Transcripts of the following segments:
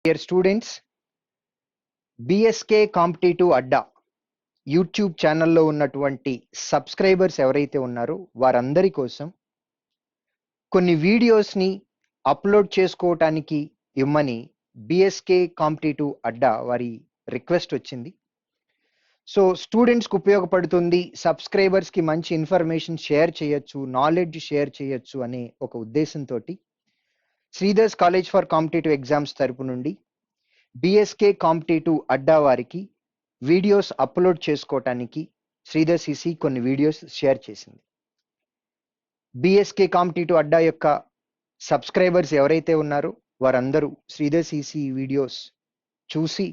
Dear students, BSK competitive అడ్డా YouTube ఛానల్లో ఉన్నటువంటి subscribers ఎవరైతే ఉన్నారో వారందరి కోసం కొన్ని వీడియోస్ని అప్లోడ్ చేసుకోవటానికి ఇమ్మని BSK కాంపిటేటివ్ అడ్డా వారి రిక్వెస్ట్ వచ్చింది. సో స్టూడెంట్స్కి ఉపయోగపడుతుంది, సబ్స్క్రైబర్స్కి మంచి ఇన్ఫర్మేషన్ షేర్ చేయొచ్చు, నాలెడ్జ్ షేర్ చేయొచ్చు అనే ఒక ఉద్దేశంతో Sridhar's college for competitive exams తరపు నుండి BSK కాంపిటేటివ్ అడ్డా వారికి వీడియోస్ అప్లోడ్ చేసుకోవటానికి శ్రీధర్ సిసి కొన్ని వీడియోస్ షేర్ చేసింది. BSK కాంపిటేటివ్ అడ్డా యొక్క సబ్స్క్రైబర్స్ ఎవరైతే ఉన్నారో వారందరూ శ్రీధర్ సిసి వీడియోస్ చూసి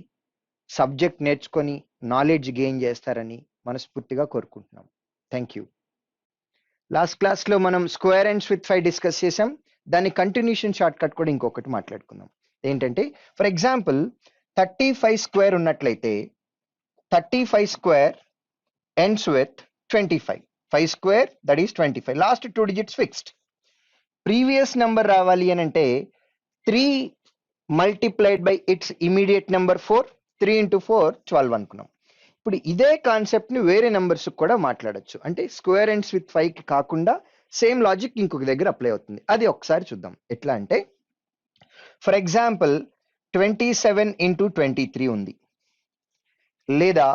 సబ్జెక్ట్ నేర్చుకొని నాలెడ్జ్ గెయిన్ చేస్తారని మనస్ఫూర్తిగా కోరుకుంటున్నాం. Thank you. లాస్ట్ క్లాస్లో మనం స్క్వేర్ అండ్స్ విత్ 5 డిస్కస్ చేసాం. దాని కంటిన్యూషన్ షార్ట్ కట్ కూడా ఇంకొకటి మాట్లాడుకుందాం. ఏంటంటే ఫర్ ఎగ్జాంపుల్ 35 స్క్వేర్ ఉన్నట్లయితే 35 square ends with 25. 5 square that is 25. Last 2 digits fixed. Previous number రావాలి అని అంటే 3 multiplied by it's immediate number 4. 3 into 4 12 అనుకున్నాం. ఇప్పుడు ఇదే కాన్సెప్ట్ ని వేరే నెంబర్స్ కూడా మాట్లాడొచ్చు. అంటే స్క్వేర్ ఎండ్స్ విత్ 5 కి కాకుండా సేమ్ లాజిక్ ఇంకొక దగ్గర అప్లై అవుతుంది. అది ఒకసారి చూద్దాం. ఎట్లా అంటే ఫర్ ఎగ్జాంపుల్ 27 into 23 ఉంది, లేదా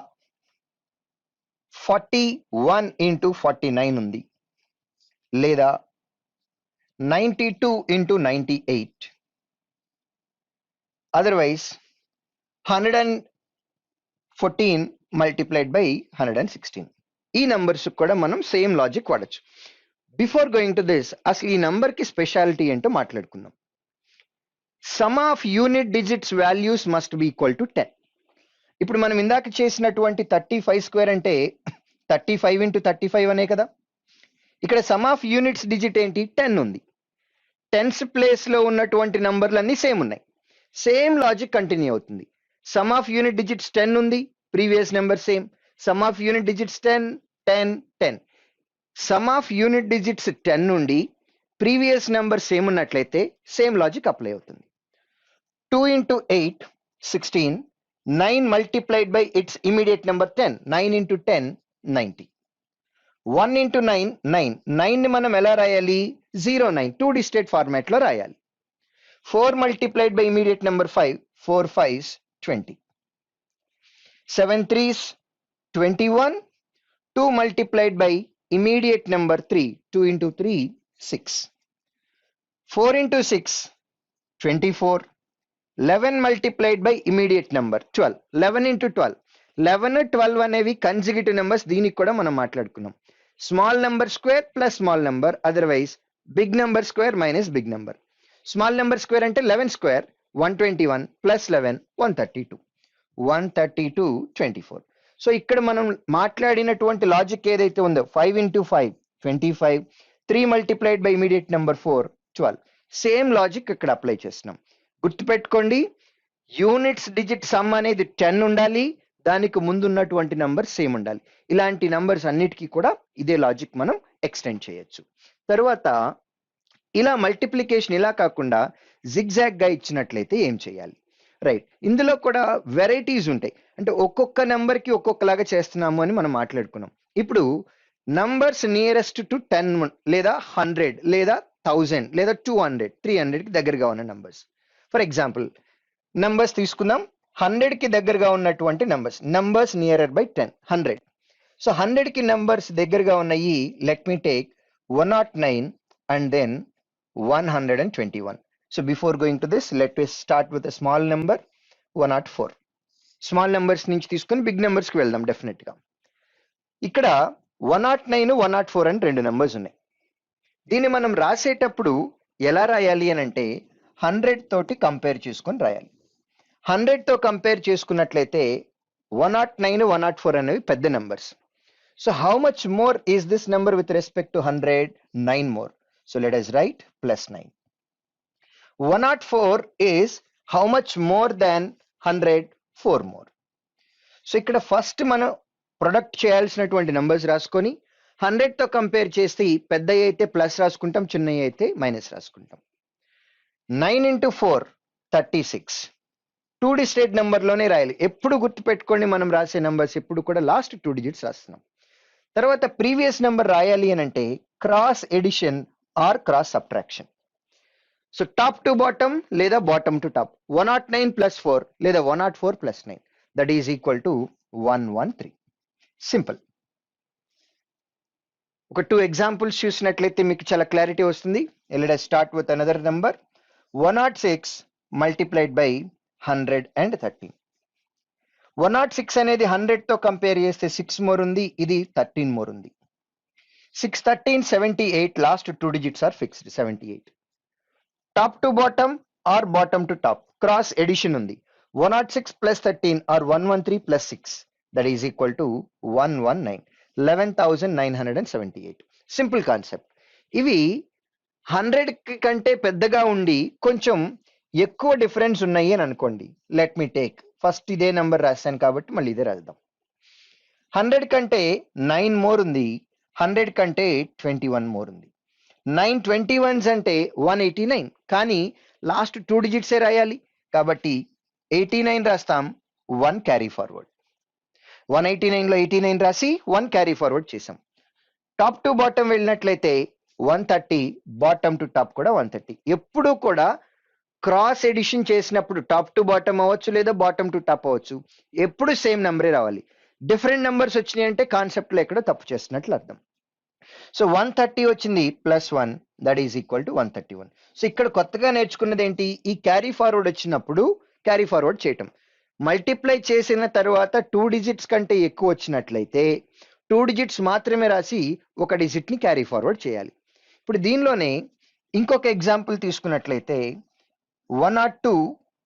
41 into 49 ఉంది, లేదా 92 into 98, అదర్వైజ్ 114 multiplied by 116. ఈ నంబర్స్ కూడా మనం సేమ్ లాజిక్ వాడచ్చు. బిఫోర్ గోయింగ్ టు దిస్, అసలు ఈ నంబర్ కి స్పెషాలిటీ ఏంటో మాట్లాడుకుందాం. Some of unit digits values must be equal to 10. ఇప్పుడు మనం ఇందాక చేసినటువంటి 35 స్క్వేర్ అంటే 35 into 35 అనే కదా. ఇక్కడ సమ్ ఆఫ్ యూనిట్స్ డిజిట్ ఏంటి? 10 ఉంది. టెన్స్ ప్లేస్ లో ఉన్నటువంటి నంబర్లు అన్ని సేమ్ ఉన్నాయి. సేమ్ లాజిక్ కంటిన్యూ అవుతుంది. సమ్ ఆఫ్ యూనిట్ డిజిట్స్ 10 ఉంది, previous number same. Some of unit digits 10 10 10. Some of unit digits 10 నుండి ప్రీవియస్ నెంబర్ సేమ్ ఉన్నట్లయితే సేమ్ లాజిక్ అప్లై అవుతుంది. 2 into 8 16. 9 multiplied by its immediate number 10. 9 into 10 90. 1 into 9 9. 9 ని మనం ఎలా రాయాలి? 09 2 digit format లో రాయాలి. 4 multiplied by immediate number 5. 4 5s 20. 7 3s 21. 2 multiplied by immediate number 3. 2 into 3 6. 4 into 6 24. 11 multiplied by immediate number 12. 11 into 12. 11 12 అనేవి consecutive numbers. దీనికి కూడా మనం మాట్లాడుకున్నాం. Small number square plus small number, otherwise big number square minus big number. Small number square అంటే 11 square 121 plus 11 132. 132 24. So ఇక్కడ మనం మాట్లాడినటువంటి logic ఏదైతే ఉందో 5 into 5 25. 3 multiplied by immediate number 4 12. Same logic ఇక్కడ అప్లై చేస్తున్నాం. గుర్తుపెట్టుకోండి, యూనిట్స్ డిజిట్ సమ్ అనేది 10 ఉండాలి, దానికి ముందు ఉన్నటువంటి నంబర్ సేమ్ ఉండాలి. ఇలాంటి నంబర్స్ అన్నిటికీ కూడా ఇదే లాజిక్ మనం ఎక్స్టెండ్ చేయొచ్చు. తర్వాత ఇలా మల్టిప్లికేషన్ ఇలా కాకుండా జిగ్జాగ్ గా ఇచ్చినట్లయితే ఏం చేయాలి? రైట్, ఇందులో కూడా వెరైటీస్ ఉంటాయి. అంటే ఒక్కొక్క నెంబర్ కి ఒక్కొక్కలాగా చేస్తున్నాము అని మనం మాట్లాడుకున్నాం. ఇప్పుడు నంబర్స్ నియరెస్ట్ టు 10 లేదా 100 లేదా 1000 లేదా 200 300 కి దగ్గరగా ఉన్న నంబర్స్. ఫర్ ఎగ్జాంపుల్ నంబర్స్ తీసుకుందాం. 100 కి దగ్గరగా ఉన్నటువంటి నంబర్స్ నియరర్ బై 10 100. సో 100 కి నంబర్స్ దగ్గరగా ఉన్నాయి. Let me take 109 and then 121. So before going to this, let us start with a small number 104. Small numbers నుంచి తీసుకుని బిగ్ నెంబర్స్ కి వెళ్దాం డెఫినెట్ గా. ఇక్కడ 109 104 అని 2 నెంబర్స్ ఉన్నాయి. దీన్ని మనం రాసేటప్పుడు ఎలా రాయాలి అని అంటే 100 తోటి కంపేర్ చేసుకొని రాయాలి. 100 తో కంపేర్ చేసుకున్నట్లయితే 109 104 అనేవి పెద్ద numbers. So how much more is this number with respect to 100? 9 more. So let us write +9. 104 is how much more than 100? 4 more. So ఇక్కడ ఫస్ట్ మనం ప్రొడక్ట్ చేయాల్సినటువంటి నంబర్స్ రాసుకొని 100 తో కంపేర్ చేస్తే పెద్దవి అయితే ప్లస్ రాసుకుంటాం, చిన్నవి అయితే మైనస్ రాసుకుంటాం. 9 into 4 36. 2 డిజిట్ నెంబర్లోనే రాయాలి. ఎప్పుడు గుర్తుపెట్టుకోండి, మనం రాసే నెంబర్స్ ఎప్పుడు కూడా లాస్ట్ 2 డిజిట్స్ రాస్తున్నాం. తర్వాత ప్రీవియస్ నెంబర్ రాయాలి అని అంటే cross addition or cross subtraction. So top to bottom లేదా బాటమ్ టు టాప్. 109 ప్లస్ 4 లేదా 104 plus 9 that is equal to 113. Simple. ఒక 2 ఎగ్జాంపుల్స్ చూసినట్లయితే మీకు చాలా క్లారిటీ వస్తుంది. Let us start with another number. 106 multiplied by 113. 106 అనేది 100 తో కంపేర్ చేస్తే 6 మోర్ ఉంది, ఇది 13 మోర్ ఉంది. 6 13 78, last 2 digits are fixed 78. Top to bottom or bottom to top cross addition ఉంది. 106 plus 13 or 113 plus 6 that is equal to 119, 11,978. Simple concept. ఇవి 100 కంటే పెద్దగా ఉండి కొంచెం ఎక్కువ డిఫరెన్స్ ఉన్నాయి అని అనుకోండి. లెట్ మీ టేక్ ఫస్ట్ ఇదే నెంబర్ రాశాను కాబట్టి మళ్ళీ ఇదే రాద్దాం. 100 కంటే 9 మోర్ ఉంది, 100 కంటే 21 మోర్ ఉంది. 9 21s అంటే 189, కానీ లాస్ట్ 2 డిజిట్సే రాయాలి కాబట్టి 89 రాస్తాం, 1 క్యారీ ఫార్వర్డ్. 189లో 89 రాసి 1 క్యారీ ఫార్వర్డ్ చేసాం. టాప్ టు బాటమ్ వెళ్ళినట్లయితే 130, బాటమ్ టు టాప్ కూడా 130. ఎప్పుడు కూడా క్రాస్ ఎడిషన్ చేసినప్పుడు టాప్ టు బాటమ్ అవ్వచ్చు లేదా బాటమ్ టు టాప్ అవ్వచ్చు, ఎప్పుడు సేమ్ నెంబరే రావాలి. డిఫరెంట్ నెంబర్స్ వచ్చినాయి అంటే కాన్సెప్ట్లో ఎక్కడో తప్పు చేస్తున్నట్లు అర్థం. సో 130 వచ్చింది plus 1 that is equal to 131. So ఇక్కడ కొత్తగా నేర్చుకున్నది ఏంటి, ఈ క్యారీ ఫార్వర్డ్ వచ్చినప్పుడు క్యారీ ఫార్వర్డ్ చేయటం. మల్టిప్లై చేసిన తర్వాత 2 డిజిట్స్ కంటే ఎక్కువ వచ్చినట్లయితే 2 డిజిట్స్ మాత్రమే రాసి 1 డిజిట్ని క్యారీ ఫార్వర్డ్ చేయాలి. ఇప్పుడు దీనిలోనే ఇంకొక ఎగ్జాంపుల్ తీసుకున్నట్లయితే 102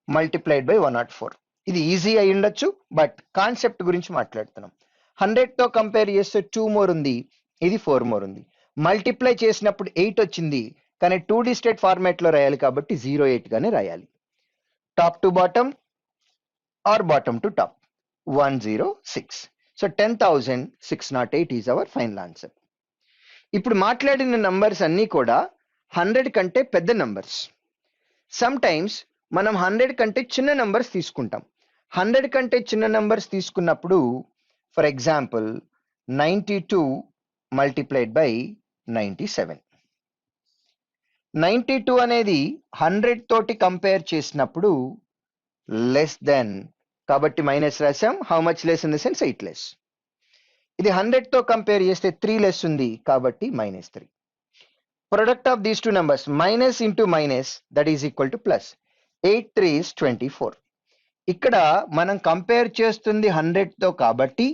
మల్టిప్లైడ్ బై 104. ఇది ఈజీ అయి ఉండొచ్చు, బట్ కాన్సెప్ట్ గురించి మాట్లాడుతున్నాం. 100తో కంపేర్ చేస్తే 2 మోర్ ఉంది, ఇది 4 మోర్ ఉంది. మల్టిప్లై చేసినప్పుడు 8 వచ్చింది, కానీ 2 డిజిట్ ఫార్మాట్లో రాయాలి కాబట్టి 08 గానే రాయాలి. Top to bottom or bottom to top 106. So 10,608 is our final answer. ఇప్పుడు మాట్లాడిన నంబర్స్ అన్నీ కూడా 100 కంటే పెద్ద నంబర్స్. సమ్ టైమ్స్ మనం 100 కంటే చిన్న నంబర్స్ తీసుకుంటాం. 100 కంటే చిన్న నంబర్స్ తీసుకున్నప్పుడు ఫర్ ఎగ్జాంపుల్ 92 మల్టిప్లైడ్ బై 97. 92 అనేది 100 తోటి కంపేర్ చేసినప్పుడు లెస్ దెన్, కాబట్టి మైనస్ రాసాం. How much less in the sense 8 less. ఇది 100తో కంపేర్ చేస్తే 3 లెస్ ఉంది కాబట్టి -3. Product of these 2 numbers minus into minus that is equal to plus. 8 3s 24. ఇక్కడ మనం కంపేర్ చేస్తుంది 100తో కాబట్టి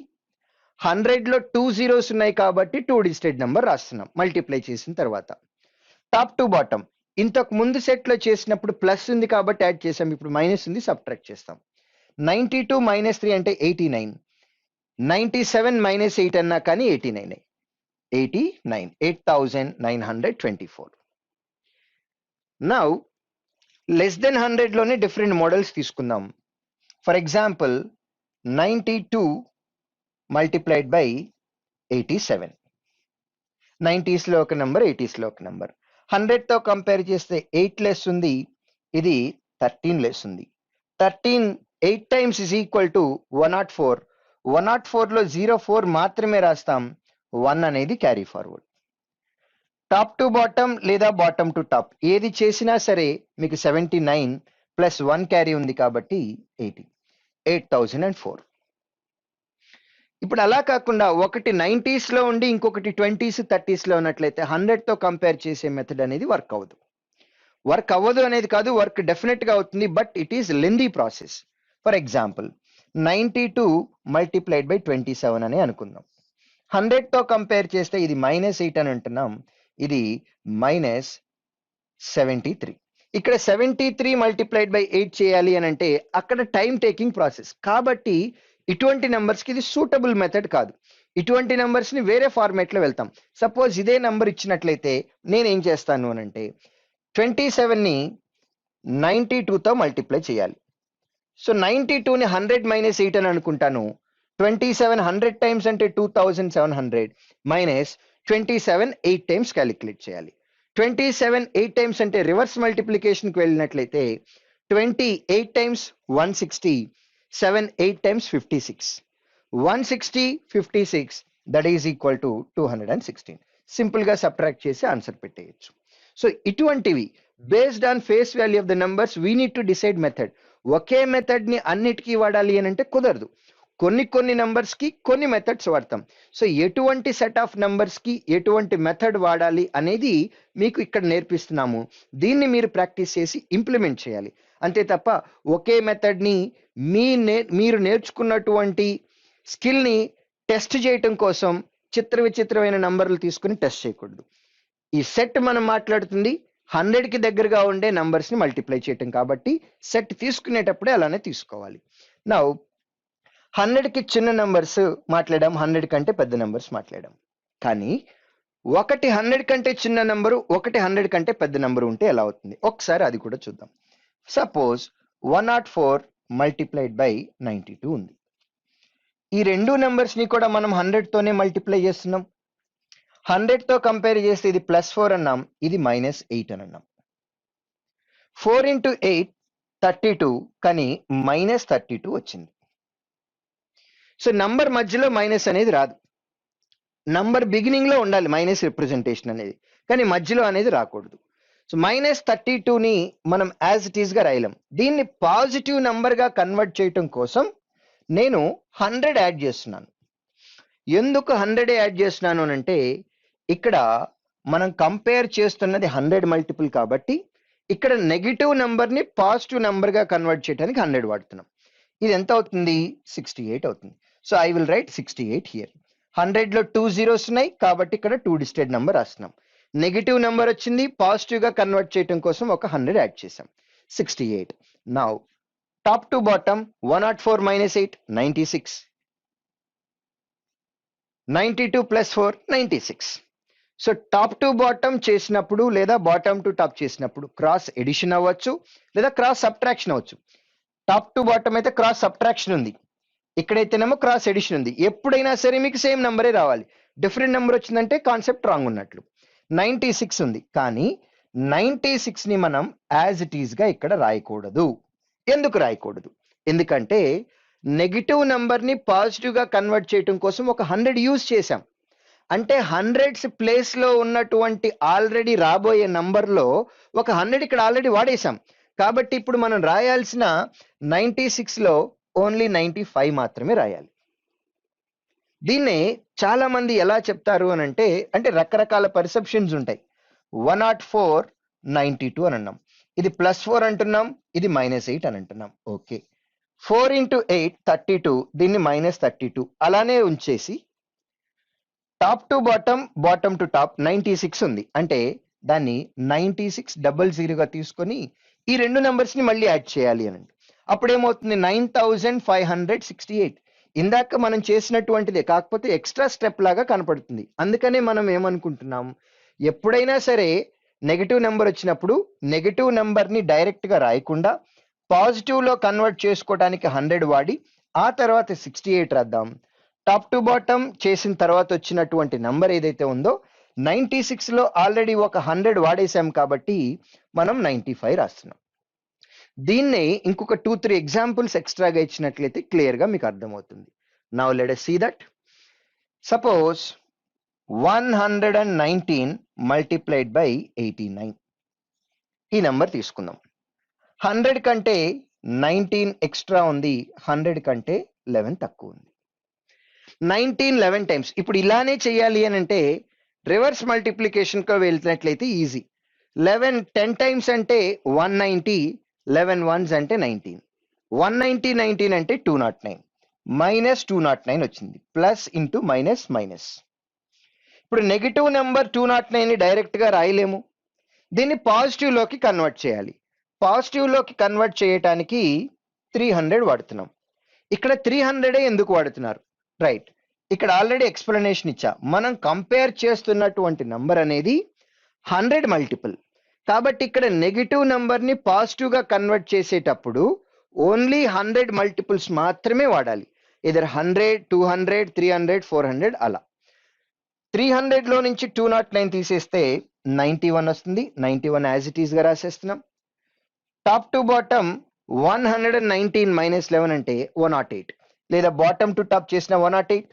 100లో 2 zeros ఉన్నాయి కాబట్టి 2 డిజిట్ నెంబర్ రాస్తున్నాం మల్టిప్లై చేసిన తర్వాత. టాప్ టు బాటమ్ ఇంతకు ముందు సెట్లో చేసినప్పుడు ప్లస్ ఉంది కాబట్టి యాడ్ చేసాం, ఇప్పుడు మైనస్ ఉంది సబ్ట్రాక్ట్ చేస్తాం. 92 -3 అంటే 89. 97 -8 అన్నా కానీ 89. 8,924. నౌ లెస్ దెన్ 100లోనే డిఫరెంట్ మోడల్స్ తీసుకుందాం. For example 92 multiplied by 87. 90స్లో ఒక నెంబర్, 80స్లో ఒక నెంబర్. 100తో కంపేర్ చేస్తే 8 లెస్ ఉంది, ఇది 13 లెస్ ఉంది. 13 8 times is equal to 104. 104లో 04 మాత్రమే రాస్తాం, 1 అనేది carry forward. Top to bottom లేదా బాటమ్ టు టాప్ ఏది చేసినా సరే మీకు 79 ప్లస్ 1 క్యారీ ఉంది కాబట్టి 80. 8004. ఇప్పుడు అలా కాకుండా ఒకటి 90స్లో ఉండి ఇంకొకటి 20s 30స్లో ఉన్నట్లయితే 100తో కంపేర్ చేసే మెథడ్ అనేది వర్క్ అవ్వదు. వర్క్ అవ్వదు అనేది కాదు, వర్క్ డెఫినెట్గా అవుతుంది, but it is lengthy process. For example 92 multiplied by 27 అని అనుకుందాం. 100తో కంపేర్ చేస్తే ఇది -8 అని అంటున్నాం, ఇది -73. ఇక్కడ 73 మల్టిప్లైడ్ బై 8 చేయాలి అని అంటే అక్కడ టైం టేకింగ్ ప్రాసెస్ కాబట్టి ఇటువంటి నెంబర్స్కి ఇది సూటబుల్ మెథడ్ కాదు. ఇటువంటి నెంబర్స్ని వేరే ఫార్మేట్లో వెళ్తాం. సపోజ్ ఇదే నెంబర్ ఇచ్చినట్లయితే నేనేం చేస్తాను అని అంటే 27ని 92తో మల్టిప్లై చేయాలి. సో 92ని 100 - 8 అని అనుకుంటాను. 27 100 టైమ్స్ అంటే 2700 మైనస్ 27 8 టైమ్స్ క్యాలిక్యులేట్ చేయాలి. 27 8 టైమ్స్ అంటే రివర్స్ మల్టిప్లికేషన్కి వెళ్ళినట్లయితే 28 times 160, 7 8 times 56, 160 56 that is equal to 216. Simple గా సబ్ట్రాక్ట్ చేసి ఆన్సర్ పెట్టేయచ్చు. సో ఇటువంటివి based on face value of the numbers we need to decide method. Okay method ని అన్నిటికీ వాడాలి అని అంటే కుదరదు. కొన్ని నంబర్స్ కి కొన్ని మెథడ్స్ వాడతాం. సో ఎటువంటి సెట్ ఆఫ్ నంబర్స్ కి ఎటువంటి మెథడ్ వాడాలి అనేది మీకు ఇక్కడ నేర్పిస్తున్నాము. దీన్ని మీరు ప్రాక్టీస్ చేసి ఇంప్లిమెంట్ చేయాలి. అంతే తప్ప ఒకే మెథడ్ ని మీరు నేర్చుకున్నటువంటి స్కిల్ ని టెస్ట్ చేయటం కోసం విచిత్రమైన నంబర్లు తీసుకుని టెస్ట్ చేయకూడదు. ఈ సెట్ మనం మాట్లాడుతుంది 100 కి దగ్గరగా ఉండే నంబర్స్ ని మల్టిప్లై చేయటం కాబట్టి సెట్ తీసుకునేటప్పుడే అలానే తీసుకోవాలి. నౌ 100 కి చిన్న నంబర్స్ మాట్లాడాం, 100 కంటే పెద్ద నంబర్స్ మాట్లాడాం. కానీ ఒకటి 100 కంటే చిన్న నంబరు, ఒకటి 100 కంటే పెద్ద నంబరు ఉంటే ఎలా అవుతుంది ఒకసారి అది కూడా చూద్దాం. సపోజ్ 104 మల్టిప్లైడ్ బై 92 ఉంది. ఈ రెండు నంబర్స్ ని కూడా మనం 100 తోనే మల్టిప్లై చేస్తున్నాం. 100 తో కంపేర్ చేస్తే ఇది +4 అన్నాం, ఇది -8 అని అన్నాం. 4 into 8 32, కానీ -32 వచ్చింది. సో నంబర్ మధ్యలో మైనస్ అనేది రాదు. నంబర్ బిగినింగ్ లో ఉండాలి మైనస్ రిప్రజెంటేషన్ అనేది, కానీ మధ్యలో అనేది రాకూడదు. సో -32 ని మనం యాజ్ ఇట్ ఈస్ గా రాయలేం. దీన్ని పాజిటివ్ నంబర్ గా కన్వర్ట్ చేయటం కోసం నేను 100 యాడ్ చేస్తున్నాను. ఎందుకు 100 యాడ్ చేస్తున్నాను అంటే ఇక్కడ మనం కంపేర్ చేస్తున్నది 100 మల్టిపుల్ కాబట్టి ఇక్కడ నెగిటివ్ నంబర్ ని పాజిటివ్ నంబర్ గా కన్వర్ట్ చేయడానికి 100 వాడుతున్నాం. ఇది ఎంత అవుతుంది? 68 అవుతుంది. So I will write 68 here. 100 లో 2 zeros ఉన్నాయి కాబట్టి ఇక్కడ 2 డిజిటెడ్ నంబర్ రాస్తున్నాం. నెగిటివ్ నంబర్ వచ్చింది, పాజిటివ్ గా కన్వర్ట్ చేయడం కోసం ఒక 100 యాడ్ చేసాం. 68. Now top to bottom 104 - 8 96, 92 + 4 96. So top to bottom చేసినప్పుడు లేదా బాటమ్ టు టాప్ చేసినప్పుడు క్రాస్ ఎడిషన్ అవ్వచ్చు లేదా క్రాస్ సబ్ట్రాక్షన్ అవ్వచ్చు. టాప్ టు బాటమ్ అయితే క్రాస్ సబ్ట్రాక్షన్ ఉంది, ఇక్కడైతేనేమో క్రాస్ ఎడిషన్ ఉంది. ఎప్పుడైనా సరే మీకు సేమ్ నంబరే రావాలి. డిఫరెంట్ నెంబర్ వచ్చిందంటే కాన్సెప్ట్ రాంగ్ ఉన్నట్లు. 96 ఉంది, కానీ 96 ని మనం యాజ్ ఇట్ ఈస్ గా ఇక్కడ రాయకూడదు. ఎందుకు రాయకూడదు? ఎందుకంటే నెగిటివ్ నంబర్ ని పాజిటివ్ గా కన్వర్ట్ చేయడం కోసం ఒక 100 యూజ్ చేశాం. అంటే 100s ప్లేస్ లో ఉన్నటువంటి ఆల్రెడీ రాబోయే నంబర్ లో ఒక 100 ఇక్కడ ఆల్రెడీ వాడేశాం. కాబట్టి ఇప్పుడు మనం రాయాల్సిన 96 లో ఓన్లీ 95 మాత్రమే రాయాలి. దీన్నే చాలా మంది ఎలా చెప్తారు అని అంటే రకరకాల పర్సెప్షన్స్ ఉంటాయి. 104 92 అని అన్నాం, ఇది +4 అంటున్నాం, ఇది -8 అని అంటున్నాం. ఓకే, 4 into 8 32, దీన్ని -32 అలానే ఉంచేసి top to bottom, bottom to top 96 ఉంది, అంటే దాన్ని 9600 గా తీసుకొని ఈ రెండు నంబర్స్ ని మళ్ళీ యాడ్ చేయాలి అని. అప్పుడు ఏమవుతుంది? 9568. ఇందాక మనం చేసినటువంటిదే, కాకపోతే ఎక్స్ట్రా స్టెప్ లాగా కనపడుతుంది. అందుకనే మనం ఏమనుకుంటున్నాం, ఎప్పుడైనా సరే నెగటివ్ నెంబర్ వచ్చినప్పుడు నెగటివ్ నెంబర్ ని డైరెక్ట్ గా రాయకుండా పాజిటివ్ లో కన్వర్ట్ చేసుకోవడానికి 100 వాడి ఆ తర్వాత 68 రాద్దాం. టాప్ టు బాటమ్ చేసిన తర్వాత వచ్చినటువంటి నంబర్ ఏదైతే ఉందో 96 లో ఆల్రెడీ ఒక 100 వాడేసాం కాబట్టి మనం 95 రాస్తున్నాం. దీన్నే ఇంకొక 2-3 ఎగ్జాంపుల్స్ ఎక్స్ట్రాగా ఇచ్చినట్లయితే క్లియర్ గా మీకు అర్థమవుతుంది. Now let us see that. Suppose 119 multiplied by 89. ఈ నంబర్ తీసుకుందాం. 100 కంటే 19 ఎక్స్ట్రా ఉంది, 100 కంటే 11 తక్కువ ఉంది. 19 11 టైమ్స్. ఇప్పుడు ఇలానే చేయాలి అని అంటే రివర్స్ మల్టిప్లికేషన్ కు వెళ్తున్నట్లయితే ఈజీ. 11 10 టైమ్స్ అంటే 190, 11 ones అంటే 19. 190 19 అంటే 209, -209 వచ్చింది. Plus into minus minus. ఇప్పుడు నెగిటివ్ నెంబర్ 209 ని డైరెక్ట్ గా రాయలేము, దీన్ని పాజిటివ్ లోకి కన్వర్ట్ చేయాలి. పాజిటివ్ లోకి కన్వర్ట్ చేయటానికి 300 వాడుతున్నాం. ఇక్కడ 300 ఎందుకు వాడుతున్నారు? రైట్, ఇక్కడ ఆల్రెడీ ఎక్స్ప్లెనేషన్ ఇచ్చా. మనం కంపేర్ చేస్తున్నటువంటి నంబర్ అనేది 100 మల్టిపుల్ కాబట్టి ఇక్కడ నెగిటివ్ నంబర్ ని పాజిటివ్ గా కన్వర్ట్ చేసేటప్పుడు ఓన్లీ 100 మల్టిపుల్స్ మాత్రమే వాడాలి. ఇదర్ 100 200 300 400 అలా. 300 లో నుంచి 209 తీసేస్తే 91 వస్తుంది. 91 యాజ్ ఇట్ ఈస్ గా రాసేస్తున్నాం. టాప్ టు బాటమ్ 119 మైనస్ 11 అంటే 108, లేదా బాటమ్ టు టాప్ చేసిన 108.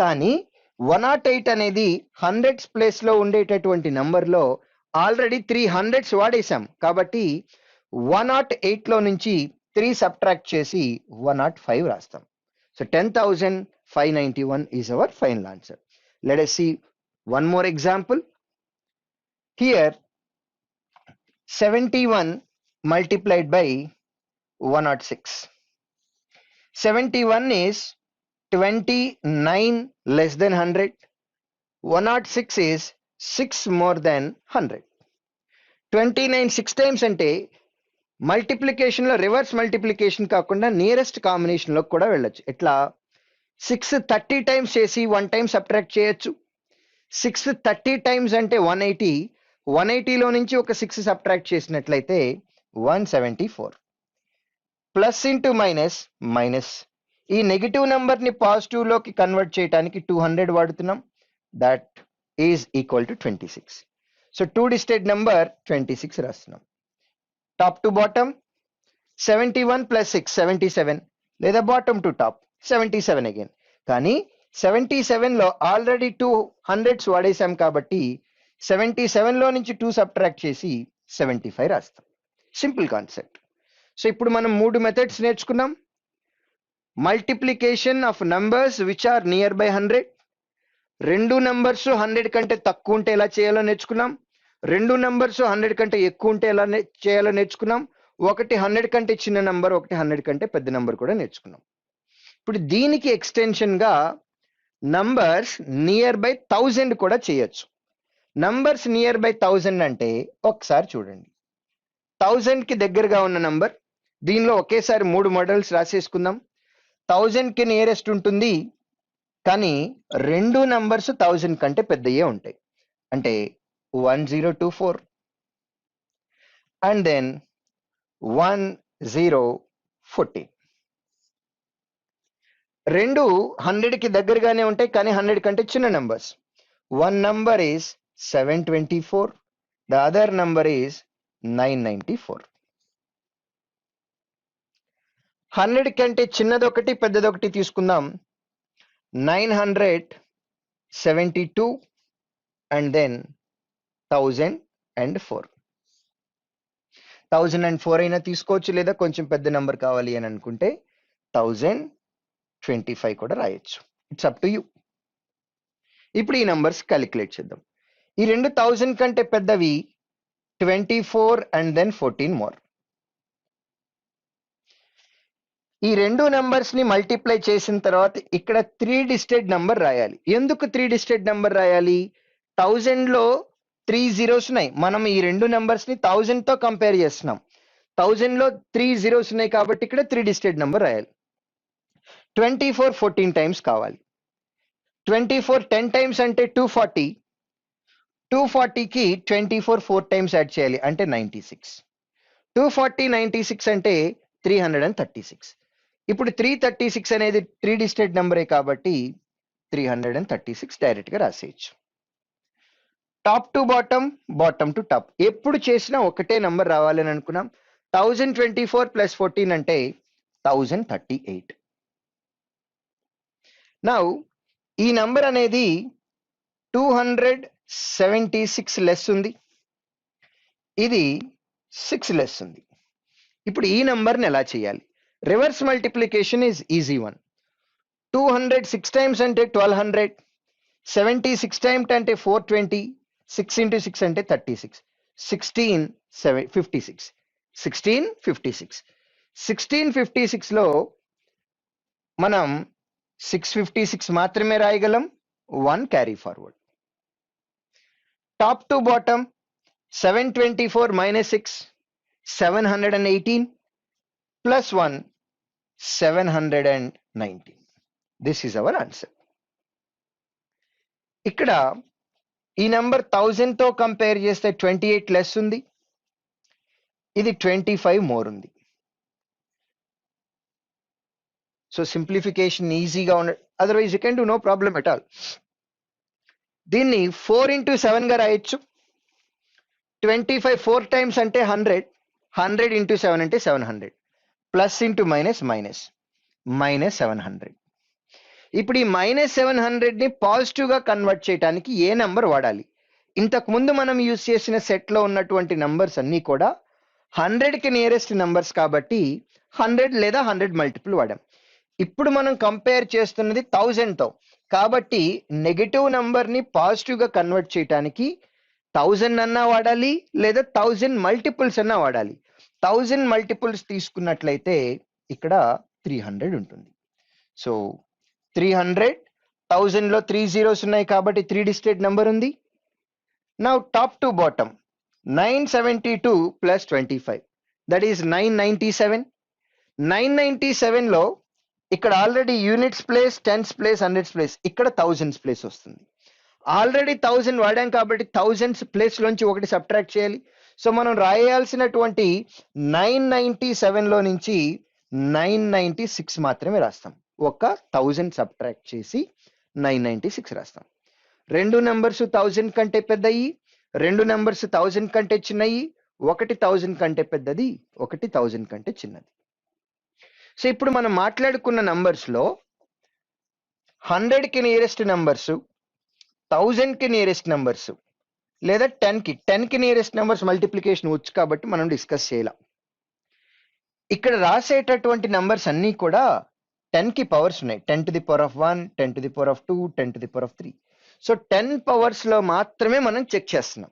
కానీ 108 అనేది హండ్రెడ్స్ ప్లేస్ లో ఉండేటటువంటి నంబర్ లో ఆల్రెడీ 300s వాడేశాం కాబట్టి 108 లో నుంచి 3 సబ్ట్రాక్ట్ చేసి 105 రాస్తాం. So 10,591 is our final answer. Let us see one more example. Here 71 multiplied by 106. 71 is 29 less than 100. 106 is 6 more than 100. 29 6 times అంటే మల్టిప్లికేషన్ లో రివర్స్ మల్టిప్లికేషన్ కాకుండా నియరెస్ట్ కాంబినేషన్ లో కూడా వెళ్ళొచ్చు. ఎట్లా 6 30 టైమ్స్ చేసి 1 టైం సబ్ట్రాక్ట్ చేయొచ్చు. 6 30 టైమ్స్ అంటే 180. 180లో నుంచి ఒక 6 సబ్ట్రాక్ట్ చేసినట్లయితే 174. Plus into minus minus. ఈ నెగిటివ్ నెంబర్ ని పాజిటివ్ లోకి కన్వర్ట్ చేయడానికి 200 వాడుతున్నాం. That is equal to 26. So 2 digited number 26 రాస్తున్నాం. టాప్ టు బాటమ్ 71 ప్లస్ 6 77, లేదా బాటమ్ టు టాప్ 77 అగైన్. కానీ 77 లో ఆల్రెడీ 200s వాడేసాం కాబట్టి 77 లో నుంచి 2 సబ్ట్రాక్ట్ చేసి 75 రాస్తాం. Simple concept. సో ఇప్పుడు మనం 3 మెథడ్స్ నేర్చుకున్నాం. Multiplication of numbers which are near by 100. 2 numbers 100 కంటే తక్కువ ఉంటే ఎలా చేయాలో నేర్చుకున్నాం. 2 నంబర్స్ 100 కంటే ఎక్కువ ఉంటే ఎలా చేయాలో నేర్చుకున్నాం. ఒకటి 100 కంటే చిన్న నంబర్, ఒకటి 100 కంటే పెద్ద నంబర్ కూడా నేర్చుకున్నాం. ఇప్పుడు దీనికి ఎక్స్టెన్షన్ గా నంబర్స్ నియర్ బై 1000 కూడా చేయొచ్చు. నంబర్స్ నియర్ బై 1000 అంటే ఒకసారి చూడండి. 1000 కి దగ్గరగా ఉన్న నంబర్, దీనిలో ఒకేసారి 3 మోడల్స్ రాసేసుకుందాం. 1000 కి నియరెస్ట్ ఉంటుంది, కానీ 2 నంబర్స్ 1000 కంటే పెద్దయే ఉంటాయి. అంటే 1024 అండ్ దెన్ 1014. 2 100 కి దగ్గరగానే ఉంటాయి, కానీ 100 కంటే చిన్న numbers. One number is 724, the other number is 994. 100 కంటే చిన్నదొకటి పెద్దదొకటి తీసుకుందాం. 972 and then 1004. 1004 అయినా తీసుకోవచ్చు, లేదా కొంచెం పెద్ద నంబర్ కావాలి అని అనుకుంటే 1025 కూడా రాయొచ్చు. It's up to you. ఇప్పుడు ఈ నంబర్స్ క్యాలిక్యులేట్ చేద్దాం. ఈ రెండు 1000 కంటే పెద్దవి 24 అండ్ దెన్ 14 మోర్. ఈ రెండు నంబర్స్ ని మల్టిప్లై చేసిన తర్వాత ఇక్కడ 3 డిజిటెడ్ నంబర్ రాయాలి. ఎందుకు 3 డిజిటెడ్ నంబర్ రాయాలి? 1000 లో 3 zeros ఉన్నాయి. మనం ఈ రెండు నంబర్స్ ని 1000 తో కంపేర్ చేస్తున్నాం. 1000 లో 3 zeros ఉన్నాయి కాబట్టి ఇక్కడ 3 డిజిటెడ్ నంబర్ రాయాలి. 24 14 టైమ్స్ కావాలి. 24 10 టైమ్స్ అంటే 240. 240కి 24 4 టైమ్స్ యాడ్ చేయాలి అంటే 96. 240 96 అంటే 336. ఇప్పుడు 336 అనేది 3 డిజిటెడ్ నెంబరే కాబట్టి 336 డైరెక్ట్ గా రాసేయచ్చు. Top to bottom, bottom to top ఎప్పుడు చేసినా ఒకటే నంబర్ రావాలని అనుకున్నాం. 1024 ప్లస్ 14 అంటే 1038. నౌ ఈ నంబర్ అనేది 276 లెస్ ఉంది, ఇది 6 లెస్ ఉంది. ఇప్పుడు ఈ నంబర్ని ఎలా చేయాలి? Reverse multiplication is easy one. 206 times అంటే 1200, 76 టైమ్స్ అంటే 420, 6 into 6 అంటే 36, 1656. 1656 లో మనం 656 మాత్రమే రాయగలం, 1 carry forward. Top to bottom 724 minus 6 718 plus 1 719. This is our answer. ఇక్కడ ఈ నంబర్ 1000 తో కంపేర్ చేస్తే 28 లెస్ ఉంది, ఇది 25 మోర్ ఉంది. సో సింప్లిఫికేషన్ ఈజీగా ఉండ, otherwise you can do no problem at all. దీన్ని 4 into 7 గా రాయొచ్చు. 25 4 టైమ్స్ అంటే 100, 100 into 7 అంటే 700. Plus into minus minus, minus 700. ఇప్పుడు ఈ మైనస్ 700ని పాజిటివ్గా కన్వర్ట్ చేయడానికి ఏ నెంబర్ వాడాలి? ఇంతకు ముందు మనం యూజ్ చేసిన సెట్లో ఉన్నటువంటి నంబర్స్ అన్నీ కూడా 100కి నియరెస్ట్ నంబర్స్ కాబట్టి 100 లేదా 100 మల్టిపుల్ వాడాం. ఇప్పుడు మనం కంపేర్ చేస్తున్నది 1000తో కాబట్టి నెగటివ్ నంబర్ని పాజిటివ్గా కన్వర్ట్ చేయడానికి 1000 అన్నా వాడాలి లేదా 1000 మల్టిపుల్స్ అన్నా వాడాలి. 1000 మల్టిపుల్స్ తీసుకున్నట్లయితే ఇక్కడ 300 ఉంటుంది. సో 300, 1000లో 3 zeros ఉన్నాయి కాబట్టి 3 digit నెంబర్ ఉంది. Now top to bottom 972 plus 25 that is 997. 997లో ఇక్కడ already units place, tens place, hundreds place, ఇక్కడ థౌజండ్స్ ప్లేస్ వస్తుంది. ఆల్రెడీ 1000 వాడాం కాబట్టి థౌజండ్స్ ప్లేస్ లోంచి ఒకటి సబ్ట్రాక్ట్ చేయాలి. సో మనం రాయాల్సినటువంటి 997లో నుంచి 996 మాత్రమే రాస్తాం. ఒక 1000 సబ్ట్రాక్ట్ చేసి 996 రాస్తాం. రెండు నెంబర్స్ 1000 కంటే పెద్దయి, రెండు నెంబర్స్ 1000 కంటే చిన్నయి, ఒకటి 1000 కంటే పెద్దది, ఒకటి 1000 కంటే చిన్నది. సో ఇప్పుడు మనం మాట్లాడుకున్న నంబర్స్ లో 100కి నియరెస్ట్ నంబర్స్, 1000కి నియరెస్ట్ నంబర్స్ లేదా 10కి నియరెస్ట్ నంబర్స్ మల్టిప్లికేషన్ వచ్చు కాబట్టి మనం డిస్కస్ చేయాలి. ఇక్కడ రాసేటటువంటి నంబర్స్ అన్నీ కూడా 10కి పవర్స్ ఉన్నాయి. 10 to the power of 1, 10 to the power of 2, 10 to the power of 3. So 10 powers లో మాత్రమే మనం చెక్ చేస్తున్నాం.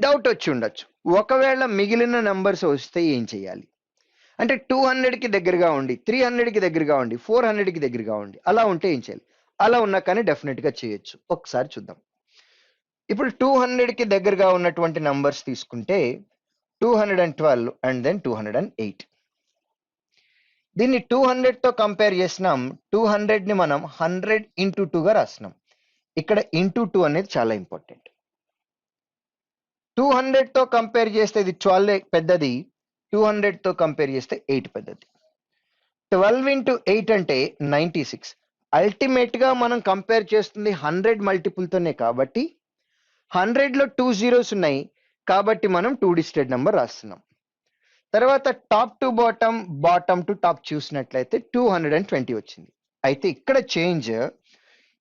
డౌట్ వచ్చి ఉండొచ్చు, ఒకవేళ మిగిలిన నంబర్స్ వస్తే ఏం చేయాలి అంటే 200కి దగ్గరగా ఉండి, 300కి దగ్గరగా ఉండి, 400కి దగ్గరగా ఉండి అలా ఉంటే ఏం చేయాలి? అలా ఉన్నా కానీ డెఫినెట్ గా చేయొచ్చు. ఒకసారి చూద్దాం. ఇప్పుడు 200కి దగ్గరగా ఉన్నటువంటి నంబర్స్ తీసుకుంటే 212 అండ్ దెన్ 208. దీన్ని 200తో కంపేర్ చేసినాం. 200ని మనం 100 into 2గా రాస్తున్నాం. ఇక్కడ ఇంటూ 2 అనేది చాలా ఇంపార్టెంట్. 200తో కంపేర్ చేస్తే ఇది 12 పెద్దది, 200తో కంపేర్ చేస్తే 8 పెద్దది. 12 into 8 అంటే 96. అల్టిమేట్ గా మనం కంపేర్ చేస్తుంది 100 మల్టిపుల్తోనే కాబట్టి 100లో 2 zeros ఉన్నాయి కాబట్టి మనం 2 digit నెంబర్ రాస్తున్నాం. తర్వాత top to bottom, bottom to top చూసినట్లయితే 220 వచ్చింది. అయితే ఇక్కడ చేంజ్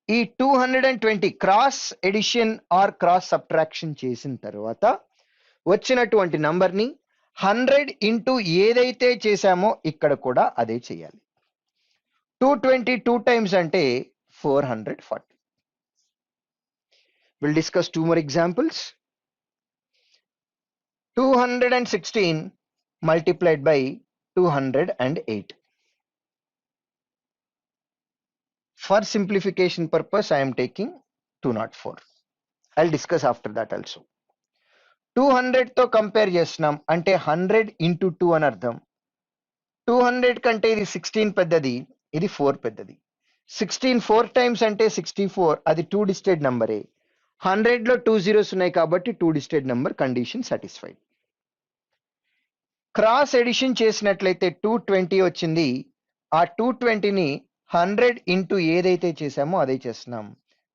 ఈ 220 cross addition or cross subtraction చేసిన తర్వాత వచ్చినటువంటి నంబర్ని 100 ఇంటూ ఏదైతే చేశామో ఇక్కడ కూడా అదే చేయాలి. 220 2 times అంటే 440. We'll discuss two more examples. 216 multiplied by 208. For simplification purpose, I am taking 204. I'll discuss after that also. 200తో కంపేర్ చేస్తున్నాం అంటే 100 into 2 అని అర్థం. 200 కంటే ఇది 16 పెద్దది, ఇది 4 పెద్దది. 16 4 times అంటే 64, అది 2 digit నెంబరే. 100లో 2 zeros ఉన్నాయి కాబట్టి 2 digit number, condition satisfied. Cross edition చేసినట్లయితే 220 వచ్చింది. ఆ 220ని 100 ఇంటూ ఏదైతే చేసామో అదే చేస్తున్నాం,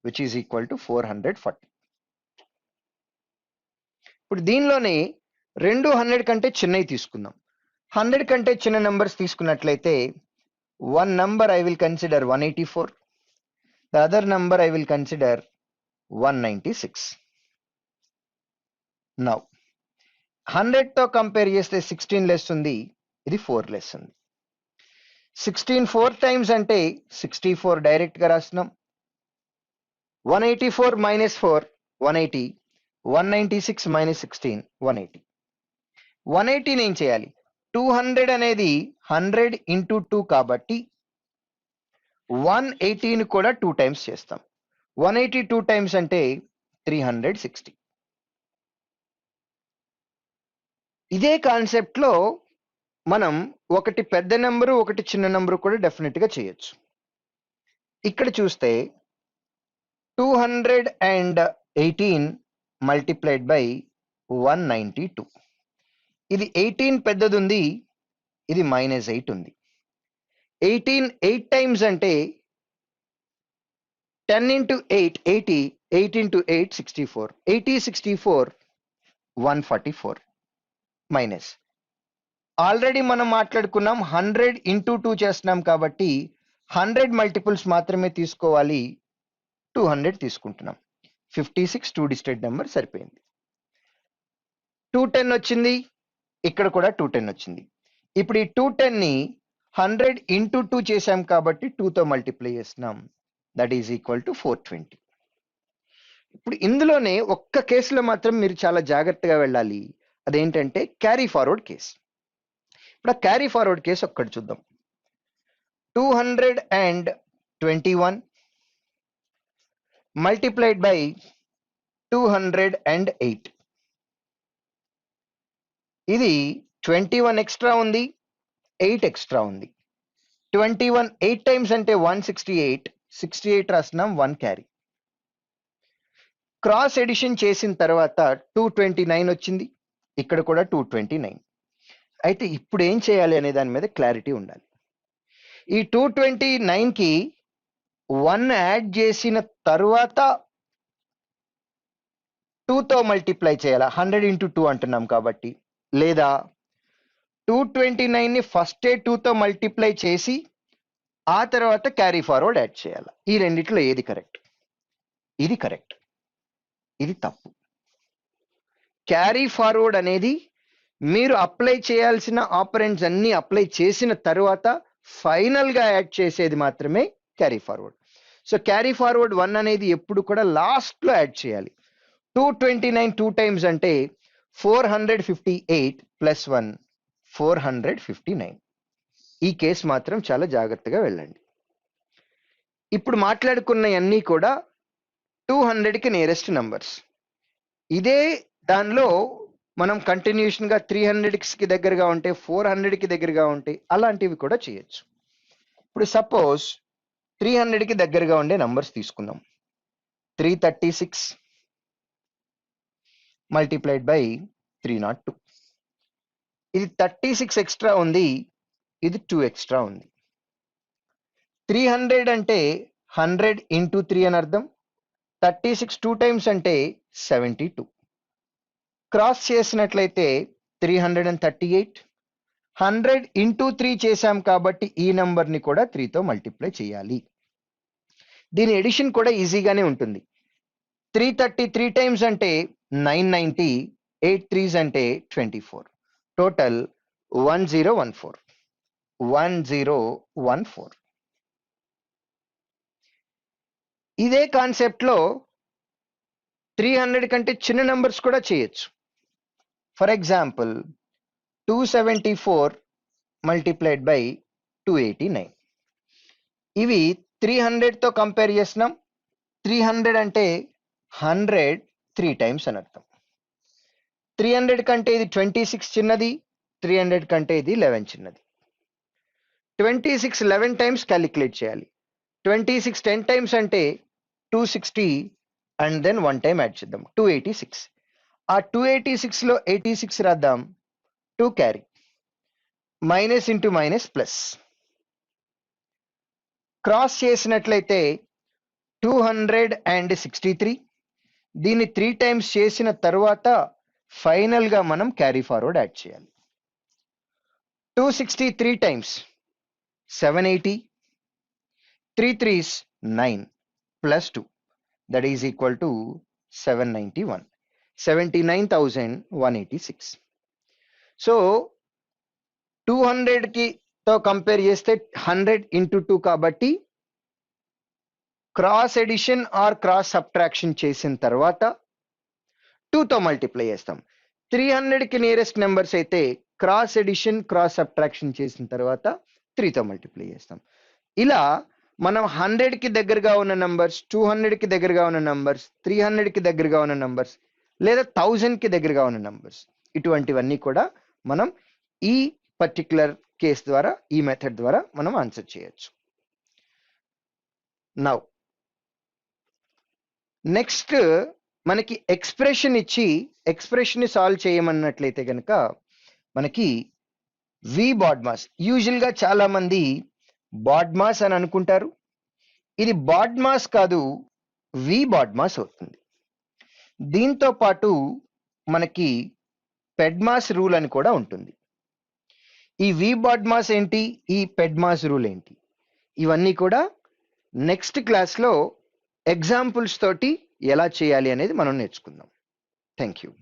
విచ్ ఈజ్ ఈక్వల్ టు 440. ఇప్పుడు దీనిలోనే రెండు 100 కంటే చిన్నవి తీసుకుందాం. 100 కంటే చిన్న నెంబర్స్ తీసుకున్నట్లయితే one number I will consider 184, the other number I will consider 196. Now 100తో compare చేస్తే 16 లెస్ ఉంది, ఇది 4 లెస్ ఉంది. 16 4 times అంటే 64 డైరెక్ట్ గా రాస్తున్నాం. 184 minus 4 180, 196 minus 16 180. 180 ఏం చేయాలి? 200 అనేది 100 into 2 కాబట్టి 180ని కూడా 2 times చేస్తాం. 180 2 times అంటే 360. ఇదే కాన్సెప్ట్ లో మనం ఒకటి పెద్ద నెంబరు, ఒకటి చిన్న నెంబరు కూడా డెఫినెట్ గా చేయొచ్చు. ఇక్కడ చూస్తే 218 multiplied by 192. ఇది 18 పెద్దది ఉంది, ఇది -8 ఉంది. 18 8 times అంటే 10 into 8 80, 8 into 8 64, 80 64 144. మైనస్. ఆల్రెడీ మనం మాట్లాడుకున్నాం 100 ఇంటూ 2 చేస్తున్నాం కాబట్టి 100 మల్టిపుల్స్ మాత్రమే తీసుకోవాలి, 200 తీసుకుంటున్నాం. 56 2 డిజిటెడ్ నెంబర్ సరిపోయింది. 210 వచ్చింది, ఇక్కడ కూడా 210 వచ్చింది. ఇప్పుడు ఈ 210 ని 100 ఇంటూ 2 చేసాం కాబట్టి 2తో మల్టిప్లై చేస్తున్నాం, దట్ ఈజ్ ఈక్వల్ టు 420. ఇప్పుడు ఇందులోనే ఒక్క కేసులో మాత్రం మీరు చాలా జాగ్రత్తగా వెళ్ళాలి, అదేంటంటే క్యారీ ఫార్వర్డ్ కేస్. ఇప్పుడు ఆ క్యారీ ఫార్వర్డ్ కేసు ఒక్కటి చూద్దాం. 221 మల్టిప్లైడ్ బై 208. ఇది 21 ఎక్స్ట్రా ఉంది, 8 ఎక్స్ట్రా ఉంది. 21 8 టైమ్స్ అంటే 168, 68 రాస్తున్నాం, 1 క్యారీ. క్రాస్ ఎడిషన్ చేసిన తర్వాత 229 వచ్చింది, ఇక్కడ కూడా 229. అయితే ఇప్పుడు ఏం చేయాలి అనే దాని మీద క్లారిటీ ఉండాలి. ఈ 229కి 1 యాడ్ చేసిన తర్వాత 2తో మల్టిప్లై చేయాలా, 100 ఇంటూ 2 అంటున్నాం కాబట్టి, లేదా 229ని ఫస్టే 2తో మల్టిప్లై చేసి ఆ తర్వాత క్యారీ ఫార్వర్డ్ యాడ్ చేయాలి. ఈ రెండిట్లో ఏది కరెక్ట్? ఇది కరెక్ట్, ఇది తప్పు. క్యారీ ఫార్వర్డ్ అనేది మీరు అప్లై చేయాల్సిన ఆపరెంట్స్ అన్ని అప్లై చేసిన తర్వాత ఫైనల్ గా యాడ్ చేసేది మాత్రమే carry forward. So carry forward 1 అనేది ఎప్పుడు కూడా లాస్ట్ లో యాడ్ చేయాలి. 229 2 టైమ్స్ అంటే 458 ప్లస్ 1 459. ఈ కేసు మాత్రం చాలా జాగ్రత్తగా వెళ్ళండి. ఇప్పుడు మాట్లాడుకున్నవన్నీ కూడా 200కి నియరెస్ట్ నంబర్స్. ఇదే దానిలో మనం కంటిన్యూషన్ గా 300కి దగ్గరగా ఉంటే, 400కి దగ్గరగా ఉంటే అలాంటివి కూడా చేయొచ్చు. ఇప్పుడు సపోజ్ 300కి దగ్గరగా ఉండే నంబర్స్ తీసుకుందాం. 336 మల్టిప్లైడ్ బై 302. ఇది 36 ఎక్స్ట్రా ఉంది, ఇది 2 ఎక్స్ట్రా ఉంది. 300 అంటే 100 ఇంటూ 3 అని అర్థం. 36 2 టైమ్స్ అంటే 72. క్రాస్ చేసినట్లయితే 338. 100 ఇంటూ 3 చేశాం కాబట్టి ఈ నంబర్ని కూడా 3తో మల్టిప్లై చేయాలి. దీని ఎడిషన్ కూడా ఈజీగానే ఉంటుంది. 333 టైమ్స్ అంటే 990, 8 3s అంటే 24. టోటల్ 1014. 1014. ఇదే కాన్సెప్ట్ లో 300 కంటే చిన్న నంబర్స్ కూడా చేయొచ్చు. For example 274 multiplied by 289. ఇవి 300తో కంపేర్ చేస్తున్నాం. 300 అంటే 100 3 టైమ్స్ అని అర్థం. 300 కంటే ఇది 26 చిన్నది, 300 కంటే ఇది 11 చిన్నది. 26 11 టైమ్స్ క్యాలిక్యులేట్ చేయాలి. 26 10 టైమ్స్ అంటే 260 అండ్ దెన్ 1 టైం యాడ్ చేద్దాం, 286. ఆ 286లో 86 రాద్దాం, 2 carry. Minus into minus plus. Cross చేసినట్లయితే 263. దీన్ని 3 టైమ్స్ చేసిన తర్వాత ఫైనల్ గా మనం క్యారీ ఫార్వర్డ్ యాడ్ చేయాలి. 263 times 780. 3 3s 9 plus 2, that is equal to 791. 79,186. So 200కి తో కంపేర్ చేస్తే 100 ఇంటూ 2 కాబట్టి cross addition or cross subtraction చేసిన తర్వాత 2తో మల్టిప్లై చేస్తాం. 300కి నియరెస్ట్ నెంబర్స్ అయితే క్రాస్ ఎడిషన్ క్రాస్ సబ్ట్రాక్షన్ చేసిన తర్వాత 3తో మల్టిప్లై చేస్తాం. ఇలా మనం 100కి దగ్గరగా ఉన్న నంబర్స్, 200కి దగ్గరగా ఉన్న నంబర్స్, 300కి దగ్గరగా ఉన్న నంబర్స్, లేదా 1000కి దగ్గరగా ఉన్న నంబర్స్, ఇటువంటివన్నీ కూడా మనం ఈ పర్టిక్యులర్ కేస్ ద్వారా, ఈ మెథడ్ ద్వారా మనం ఆన్సర్ చేయొచ్చు. నౌ నెక్స్ట్ మనకి ఎక్స్ప్రెషన్ ఇచ్చి ఎక్స్ప్రెషన్ ని సాల్వ్ చేయమన్నట్లయితే కనుక మనకి వి బాడ్మాస్, యూజువల్ గా చాలా మంది బాడ్మాస్ అని అనుకుంటారు. ఇది బాడ్మాస్ కాదు, వి బాడ్మాస్ అవుతుంది. దీంతో పాటు మనకి పెడ్మాస్ రూల్ అని కూడా ఉంటుంది. ఈ వి బాడ్మాస్ ఏంటి, ఈ పెడ్మాస్ రూల్ ఏంటి, ఇవన్నీ కూడా నెక్స్ట్ క్లాస్లో ఎగ్జాంపుల్స్ తోటి ఎలా చేయాలి అనేది మనం నేర్చుకుందాం. Thank you.